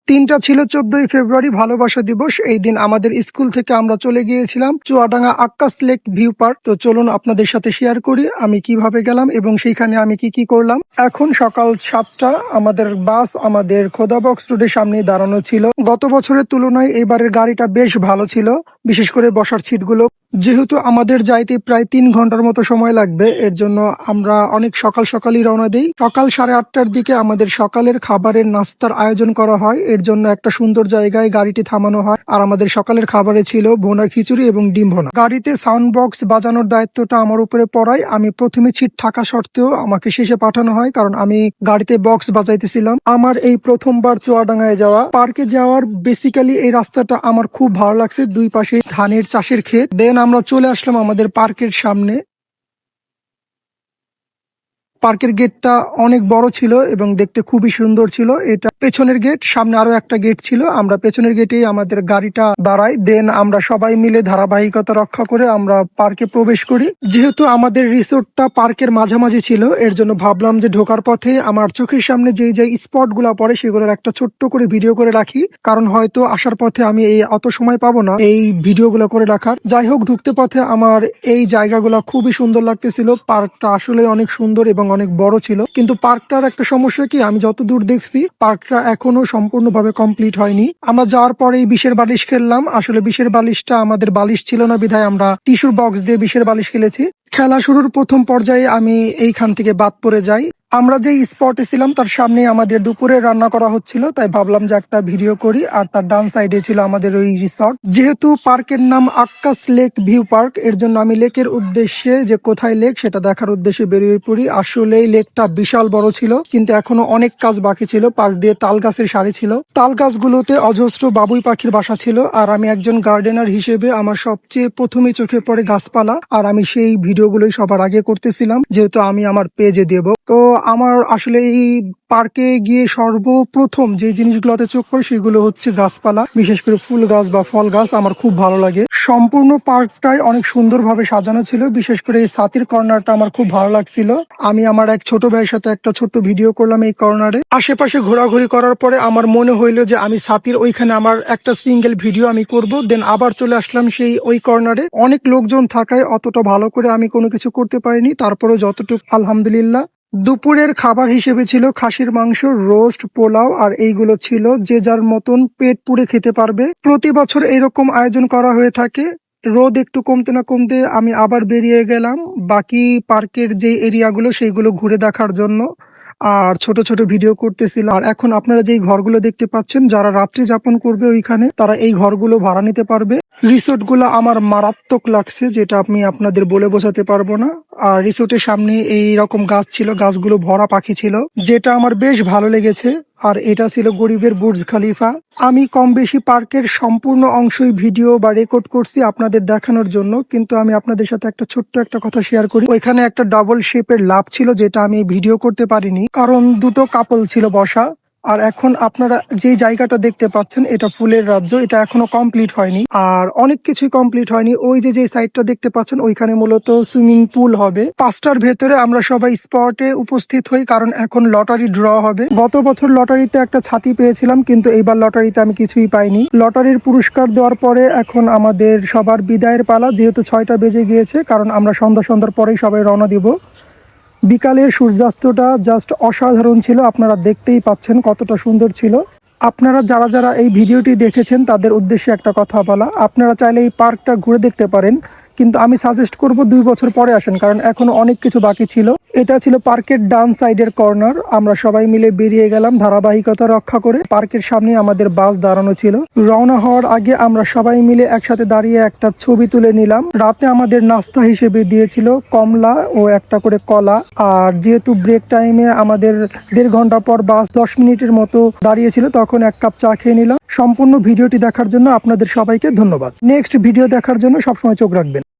দিনটা ছিল 14ই ফেব্রুয়ারি, ভালোবাসা দিবস। এই দিন আমাদের স্কুল থেকে আমরা চলে গিয়েছিলাম Chuadanga Akkas lake view park. তো চলুন আপনাদের সাথে শেয়ার করি আমি কিভাবে গেলাম এবং সেইখানে আমি কি কি করলাম। এখন সকাল 7টা, আমাদের বাস আমাদের খোদাবক্স রোডের সামনে দাঁড়ানো ছিল। গত বছরের তুলনায় এবারের গাড়িটা বেশ ভালো ছিল, বিশেষ করে বসার সিটগুলো। যেহেতু আমাদের যাইতে প্রায় 3 ঘন্টার মতো সময় লাগবে, এর জন্য আমরা অনেক সকালই রওনা দিই। সকাল 8:30টার দিকে আমাদের সকালের খাবারের নাস্তার আয়োজন করা হয়। এর জন্য একটা সুন্দর জায়গায় গাড়িটি থামানো হয়। আর আমাদের সকালের খাবারে ছিল ভুনা খিচুড়ি এবং ডিম ভুনা। গাড়িতে সাউন্ড বক্স বাজানোর দায়িত্বটা আমার উপরে পড়ায়। আমি প্রথমে সিট থাকা সত্ত্বেও আমাকে শেষে পাঠানো হয়, কারণ আমি গাড়িতে বক্স বাজাইতেছিলাম। আমার এই প্রথমবার চুয়াডাঙ্গায় যাওয়া। পার্কে যাওয়ার বেসিক্যালি এই রাস্তাটা আমার খুব ভালো লাগছে, দুই পাশে ধানের চাষের ক্ষেত। দেন আমরা চলে আসলাম আমাদের পার্কের সামনে। পার্কের গেটটা অনেক বড় ছিল এবং দেখতে খুবই সুন্দর ছিল। এটা পেছনের গেট, সামনে আরো একটা গেট ছিল। আমরা পেছনের গেটেই আমাদের গাড়িটা দাঁড়াই। দেন আমরা সবাই মিলে ধারাবাহিকতা রক্ষা করে আমরা পার্কে প্রবেশ করি। যেহেতু আমাদের রিসোর্টটা পার্কের মাঝামাঝি ছিল, এর জন্য ভাবলাম যে ঢোকার পথে আমার চোখের সামনে যে স্পট গুলা পড়ে সেগুলোর একটা ছোট্ট করে ভিডিও করে রাখি, কারণ হয়তো আসার পথে আমি এই অত সময় পাবো না এই ভিডিওগুলো করে রাখার। যাই হোক, ঢুকতে পথে আমার এই জায়গাগুলো খুবই সুন্দর লাগতেছিল। পার্কটা আসলে অনেক সুন্দর এবং অনেক বড় ছিল, কিন্তু পার্কটার একটা সমস্যা কি, আমি যতদূর দেখছি পার্কটা এখনো সম্পূর্ণভাবে কমপ্লিট হয়নি। আমরা যাওয়ার পরেই বিষের বালিশ খেললাম। আসলে বিষের বালিশটা আমাদের বালিশ ছিল না, বিধায় আমরা টিস্যুর বক্স দিয়ে বিষের বালিশ খেলেছি। খেলা শুরুর প্রথম পর্যায়ে আমি এইখান থেকে বাদ পড়ে যাই। আমরা যে স্পটে ছিলাম তার সামনে আমাদের দুপুরে রান্না করা হচ্ছিল, তাই ভাবলাম যে একটা ভিডিও করি। আর তার ডান সাইডে ছিল আমাদের ওই রিসর্ট। যেহেতু পার্কের নাম আক্কাস লেক ভিউ পার্ক, এর জন্য আমি লেকের উদ্দেশ্যে, যে কোথায় লেক সেটা দেখার উদ্দেশ্যে বেরিয়ে পড়ি। আসলে লেকটা বিশাল বড় ছিল, কিন্তু এখনো অনেক কাজ বাকি ছিল। পাশ দিয়ে তাল গাছের সারি ছিল, তাল গাছগুলোতে অজস্র বাবুই পাখির বাসা ছিল। আর আমি একজন গার্ডেনার হিসেবে আমার সবচেয়ে প্রথমে চোখে পড়ে গাছপালা, আর আমি সেই ভিডিওগুলোই সবার আগে করতেছিলাম, যেহেতু আমি আমার পেজে দেব। তো আমার আসলে এই পার্কে গিয়ে সর্বপ্রথম যে জিনিসগুলোতে চোখ পড়ে সেগুলো হচ্ছে গাছপালা, বিশেষ করে ফুল গাছ বা ফল গাছ আমার খুব ভালো লাগে। সম্পূর্ণ পার্কটাই অনেক সুন্দরভাবে সাজানো ছিল, বিশেষ করে এই ছাতির কর্নারটা আমার খুব ভালো লাগছিল। আমি আমার এক ছোট ভাইয়ের সাথে একটা ছোট্ট ভিডিও করলাম এই কর্নারে। আশেপাশে ঘোরাঘুরি করার পরে আমার মনে হইলো যে আমি ছাতির ওইখানে আমার একটা সিঙ্গেল ভিডিও আমি করব। দেন আবার চলে আসলাম সেই ওই কর্নারে। অনেক লোকজন থাকায় অতটা ভালো করে আমি কোনো কিছু করতে পারিনি, তারপরে যতটুকু আলহামদুলিল্লাহ। দুপুরের খাবার হিসেবে ছিল খাসির মাংস, রোস্ট, পোলাও, আর এইগুলো ছিল যে যার মতন পেট পুড়ে খেতে পারবে। প্রতি বছর এরকম আয়োজন করা হয়ে থাকে। রোদ একটু কমতে না কমতে আমি আবার বেরিয়ে গেলাম বাকি পার্কের যে এরিয়াগুলো সেইগুলো ঘুরে দেখার জন্য, আর ছোট ছোট ভিডিও করতেছিলাম। আর এখন আপনারা যেই ঘরগুলো দেখতে পাচ্ছেন, যারা রাত্রি যাপন করবে ওইখানে, তারা এই ঘরগুলো ভাড়া নিতে পারবে। রিসোর্ট গুলো আমার মারাত্মক লাগছে, যেটা আমি আপনাদের বলে বোঝাতে পারবো না। আর রিসোর্টের সামনে এই রকম গাছ ছিল, গাছগুলো ভরা পাখি ছিল, যেটা আমার বেশ ভালো লেগেছে। আর এটা ছিল গরিবের বুর্জ খলিফা। আমি কম বেশি পার্কের সম্পূর্ণ অংশই ভিডিও বা রেকর্ড করছি আপনাদের দেখানোর জন্য, কিন্তু আমি আপনাদের সাথে একটা ছোট্ট একটা কথা শেয়ার করি। ওইখানে একটা ডাবল শেপের লাভ ছিল, যেটা আমি ভিডিও করতে পারিনি, কারণ দুটো কাপল ছিল বসা। আর এখন আপনারা যে জায়গাটা দেখতে পাচ্ছেন, এটা ফুলের রাজ্য, এটা এখনো কমপ্লিট হয়নি। আর অনেক কিছুই কমপ্লিট হয়নি। ওই যে সাইডটা দেখতে পাচ্ছেন, ওইখানে মূলত সুইমিং পুল হবে। 5টার ভেতরে আমরা সবাই স্পটে উপস্থিত হই, কারণ এখন লটারি ড্র হবে। গত বছর লটারিতে একটা ছাতি পেয়েছিলাম, কিন্তু এইবার লটারিতে আমি কিছুই পাইনি। লটারির পুরস্কার দেওয়ার পরে এখন আমাদের সবার বিদায়ের পালা, যেহেতু 6টা বেজে গিয়েছে, কারণ আমরা সন্ধ্যার পরেই সবাই রওনা দিব। বিকালের সূর্যাস্তটা জাস্ট অসাধারণ ছিল, আপনারা দেখতেই পাচ্ছেন কতটা সুন্দর ছিল। আপনারা যারা এই ভিডিওটি দেখেছেন তাদের উদ্দেশ্যে একটা কথা বলা, আপনারা চাইলে এই পার্কটা ঘুরে দেখতে পারেন, কিন্তু আমি সাজেস্ট করব 2 বছর পরে আসেন, কারণ এখনো অনেক কিছু বাকি ছিল। এটা ছিল পার্কের ডান সাইডের কর্নার। আমরা সবাই মিলে বেরিয়ে গেলাম ধারাবাহিকতা রক্ষা করে। পার্কের সামনে আমাদের বাস দাঁড়ানো ছিল। রওনা হওয়ার আগে আমরা সবাই মিলে একসাথে দাঁড়িয়ে একটা ছবি তুলে নিলাম। রাতে আমাদের নাস্তা হিসেবে দিয়েছিল কমলা ও একটা করে কলা। আর যেহেতু ব্রেক টাইমে আমাদের 1.5 ঘন্টা পর বাস 10 মিনিটের মতো দাঁড়িয়েছিল, তখন 1 কাপ চা খেয়ে নিলাম। সম্পূর্ণ ভিডিওটি দেখার জন্য আপনাদের সবাইকে ধন্যবাদ। নেক্সট ভিডিও দেখার জন্য সবসময় চোখ রাখবেন।